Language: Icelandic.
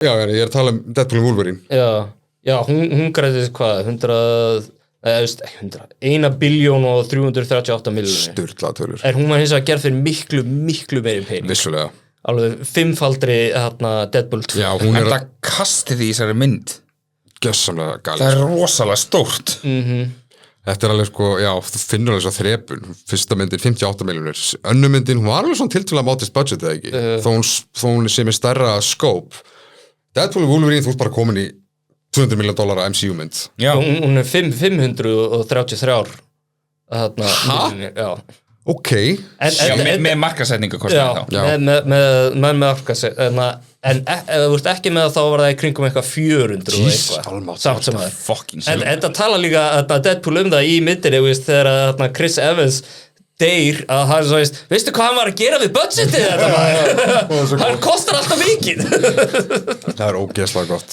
Já, ég að tala Deadpool og Wolverine. Já, hún græði hvað, 1.338 milljónir. Sturla tölur. En hún var hins vegar gerð fyrir miklu meiri pening. Vissulega. Alveg 5-faldri Deadpool 2. Já, hún Þetta kastið í þessari mynd gjössamlega galið. Það rosalega stórt Þetta alveg sko, já, þú finnur alveg svo þrepun. Fyrsta myndin 58 milljónir. Önnur myndin, hún var alveg svona tiltölulega modest budget eða ekki. Þó hún sé með stærra scope. Deadpool og Wolverine, þú ert bara komin í $200 million MCU mynd. Já, Hún 533 milljónir, já. Ok. með markasetningu kostnaði þá Já, með markasetningu. En ef þú ert ekki með þá var það í kringum eitthvað 400 og eitthvað. Samt sem það. Fucking En þetta tala líka Deadpool það í myndinni, þegar Chris Evans deyr að hann svo veistu hvað hann var að gera við budgetið þetta maður? Hann kostar alltaf mikið. Það ógeðslega gott.